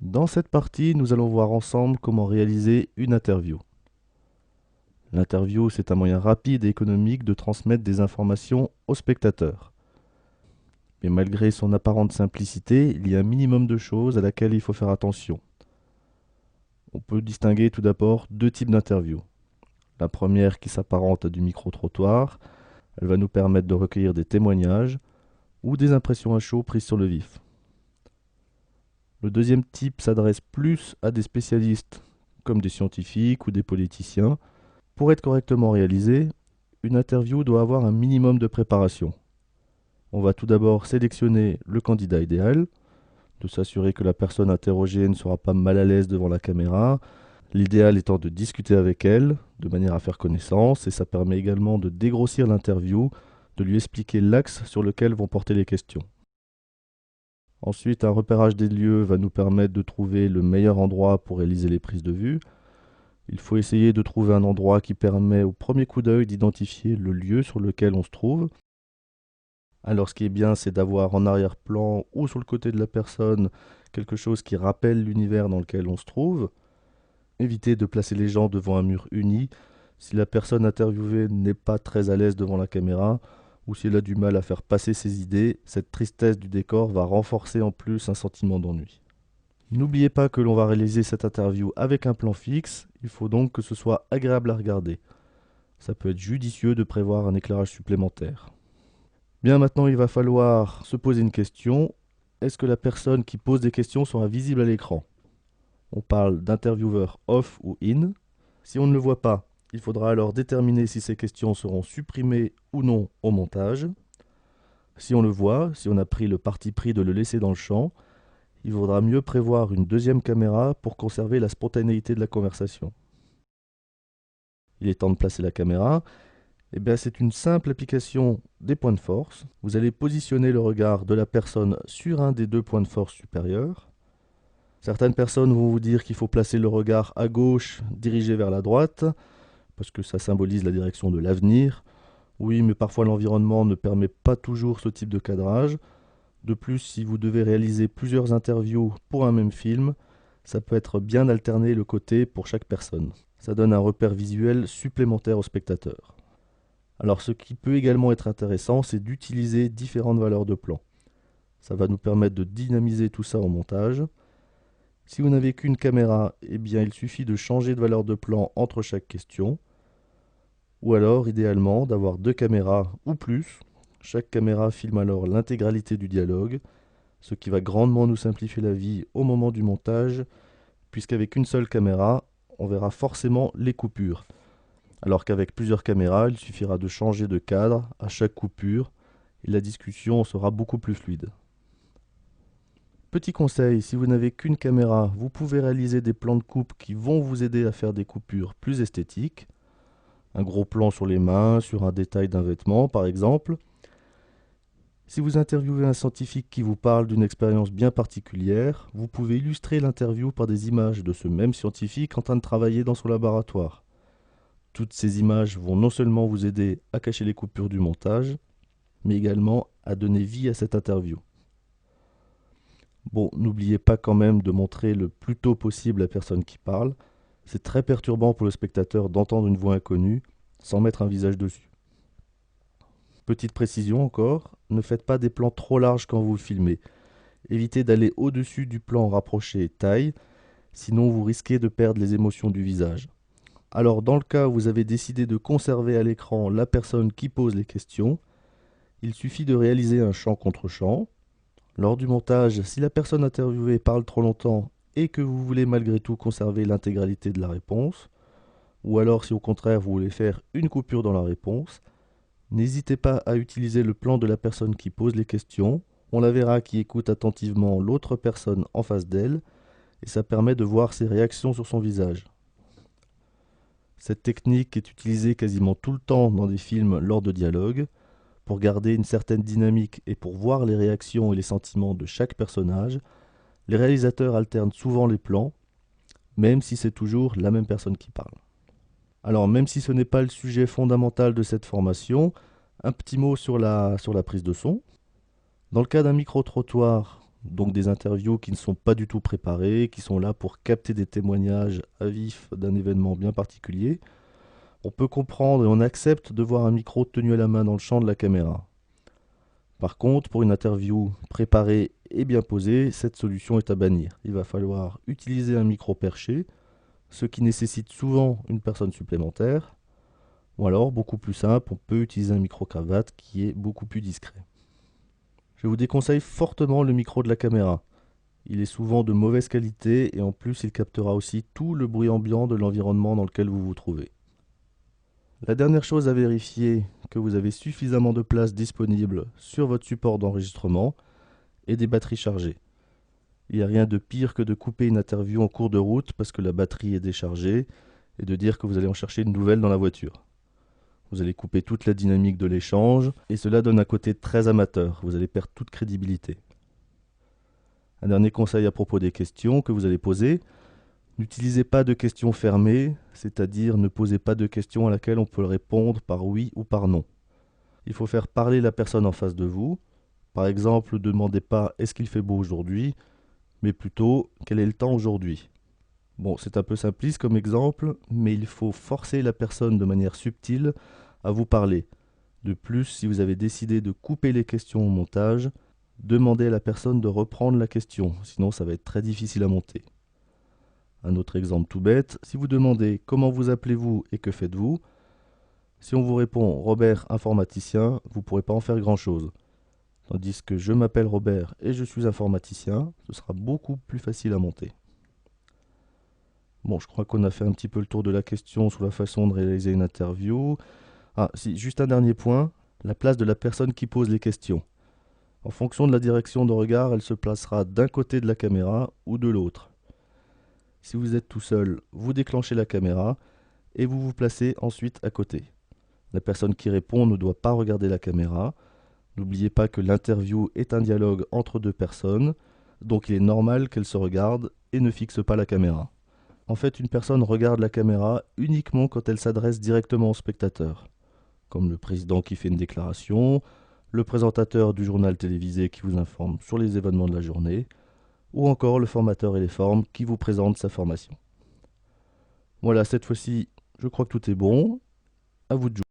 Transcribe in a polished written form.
Dans cette partie, nous allons voir ensemble comment réaliser une interview. L'interview, c'est un moyen rapide et économique de transmettre des informations aux spectateurs. Mais malgré son apparente simplicité, il y a un minimum de choses à laquelle il faut faire attention. On peut distinguer tout d'abord deux types d'interviews. La première qui s'apparente à du micro-trottoir, elle va nous permettre de recueillir des témoignages ou des impressions à chaud prises sur le vif. Le deuxième type s'adresse plus à des spécialistes comme des scientifiques ou des politiciens. Pour être correctement réalisée, une interview doit avoir un minimum de préparation. On va tout d'abord sélectionner le candidat idéal, de s'assurer que la personne interrogée ne sera pas mal à l'aise devant la caméra. L'idéal étant de discuter avec elle, de manière à faire connaissance, et ça permet également de dégrossir l'interview, de lui expliquer l'axe sur lequel vont porter les questions. Ensuite, un repérage des lieux va nous permettre de trouver le meilleur endroit pour réaliser les prises de vue. Il faut essayer de trouver un endroit qui permet au premier coup d'œil d'identifier le lieu sur lequel on se trouve. Alors ce qui est bien, c'est d'avoir en arrière-plan ou sur le côté de la personne quelque chose qui rappelle l'univers dans lequel on se trouve. Éviter de placer les gens devant un mur uni. Si la personne interviewée n'est pas très à l'aise devant la caméra, ou si elle a du mal à faire passer ses idées, cette tristesse du décor va renforcer en plus un sentiment d'ennui. N'oubliez pas que l'on va réaliser cette interview avec un plan fixe, il faut donc que ce soit agréable à regarder. Ça peut être judicieux de prévoir un éclairage supplémentaire. Bien, maintenant il va falloir se poser une question. Est-ce que la personne qui pose des questions sera visible à l'écran? On parle d'intervieweur off ou in. Si on ne le voit pas, il faudra alors déterminer si ces questions seront supprimées ou non au montage. Si on le voit, si on a pris le parti pris de le laisser dans le champ, il vaudra mieux prévoir une deuxième caméra pour conserver la spontanéité de la conversation. Il est temps de placer la caméra. Eh bien, c'est une simple application des points de force. Vous allez positionner le regard de la personne sur un des deux points de force supérieurs. Certaines personnes vont vous dire qu'il faut placer le regard à gauche, dirigé vers la droite, parce que ça symbolise la direction de l'avenir. Oui, mais parfois l'environnement ne permet pas toujours ce type de cadrage. De plus, si vous devez réaliser plusieurs interviews pour un même film, ça peut être bien d'alterner le côté pour chaque personne. Ça donne un repère visuel supplémentaire au spectateur. Alors ce qui peut également être intéressant, c'est d'utiliser différentes valeurs de plan. Ça va nous permettre de dynamiser tout ça au montage. Si vous n'avez qu'une caméra, eh bien il suffit de changer de valeur de plan entre chaque question. Ou alors, idéalement, d'avoir deux caméras ou plus. Chaque caméra filme alors l'intégralité du dialogue, ce qui va grandement nous simplifier la vie au moment du montage, puisqu'avec une seule caméra, on verra forcément les coupures. Alors qu'avec plusieurs caméras, il suffira de changer de cadre à chaque coupure et la discussion sera beaucoup plus fluide. Petit conseil, si vous n'avez qu'une caméra, vous pouvez réaliser des plans de coupe qui vont vous aider à faire des coupures plus esthétiques. Un gros plan sur les mains, sur un détail d'un vêtement par exemple. Si vous interviewez un scientifique qui vous parle d'une expérience bien particulière, vous pouvez illustrer l'interview par des images de ce même scientifique en train de travailler dans son laboratoire. Toutes ces images vont non seulement vous aider à cacher les coupures du montage, mais également à donner vie à cette interview. Bon, n'oubliez pas quand même de montrer le plus tôt possible la personne qui parle. C'est très perturbant pour le spectateur d'entendre une voix inconnue sans mettre un visage dessus. Petite précision encore, ne faites pas des plans trop larges quand vous filmez. Évitez d'aller au-dessus du plan rapproché taille, sinon vous risquez de perdre les émotions du visage. Alors dans le cas où vous avez décidé de conserver à l'écran la personne qui pose les questions, il suffit de réaliser un champ contre champ. Lors du montage, si la personne interviewée parle trop longtemps et que vous voulez malgré tout conserver l'intégralité de la réponse, ou alors si au contraire vous voulez faire une coupure dans la réponse, n'hésitez pas à utiliser le plan de la personne qui pose les questions. On la verra qui écoute attentivement l'autre personne en face d'elle et ça permet de voir ses réactions sur son visage. Cette technique est utilisée quasiment tout le temps dans des films lors de dialogues pour garder une certaine dynamique et pour voir les réactions et les sentiments de chaque personnage. Les réalisateurs alternent souvent les plans, même si c'est toujours la même personne qui parle. Alors, même si ce n'est pas le sujet fondamental de cette formation, un petit mot sur la prise de son. Dans le cas d'un micro-trottoir, Donc des interviews qui ne sont pas du tout préparées, qui sont là pour capter des témoignages à vif d'un événement bien particulier. On peut comprendre et on accepte de voir un micro tenu à la main dans le champ de la caméra. Par contre, pour une interview préparée et bien posée, cette solution est à bannir. Il va falloir utiliser un micro perché, ce qui nécessite souvent une personne supplémentaire, ou alors, beaucoup plus simple, on peut utiliser un micro-cravate qui est beaucoup plus discret. Je vous déconseille fortement le micro de la caméra. Il est souvent de mauvaise qualité et en plus il captera aussi tout le bruit ambiant de l'environnement dans lequel vous vous trouvez. La dernière chose à vérifier, que vous avez suffisamment de place disponible sur votre support d'enregistrement et des batteries chargées. Il n'y a rien de pire que de couper une interview en cours de route parce que la batterie est déchargée et de dire que vous allez en chercher une nouvelle dans la voiture. Vous allez couper toute la dynamique de l'échange et cela donne un côté très amateur. Vous allez perdre toute crédibilité. Un dernier conseil à propos des questions que vous allez poser. N'utilisez pas de questions fermées, c'est-à-dire ne posez pas de questions à laquelle on peut répondre par oui ou par non. Il faut faire parler la personne en face de vous. Par exemple, ne demandez pas est-ce qu'il fait beau aujourd'hui, mais plutôt quel est le temps aujourd'hui. Bon, c'est un peu simpliste comme exemple, mais il faut forcer la personne de manière subtile à vous parler. De plus, si vous avez décidé de couper les questions au montage, demandez à la personne de reprendre la question, sinon ça va être très difficile à monter. Un autre exemple tout bête, si vous demandez comment vous appelez-vous et que faites-vous, si on vous répond Robert informaticien, vous ne pourrez pas en faire grand-chose. Tandis que je m'appelle Robert et je suis informaticien, ce sera beaucoup plus facile à monter. Bon, je crois qu'on a fait un petit peu le tour de la question sur la façon de réaliser une interview. Ah, si, juste un dernier point, la place de la personne qui pose les questions. En fonction de la direction de regard, elle se placera d'un côté de la caméra ou de l'autre. Si vous êtes tout seul, vous déclenchez la caméra et vous vous placez ensuite à côté. La personne qui répond ne doit pas regarder la caméra. N'oubliez pas que l'interview est un dialogue entre deux personnes, donc il est normal qu'elle se regarde et ne fixe pas la caméra. En fait, une personne regarde la caméra uniquement quand elle s'adresse directement au spectateur, comme le président qui fait une déclaration, le présentateur du journal télévisé qui vous informe sur les événements de la journée, ou encore le formateur et les formes qui vous présentent sa formation. Voilà, cette fois-ci, je crois que tout est bon. À vous de jouer.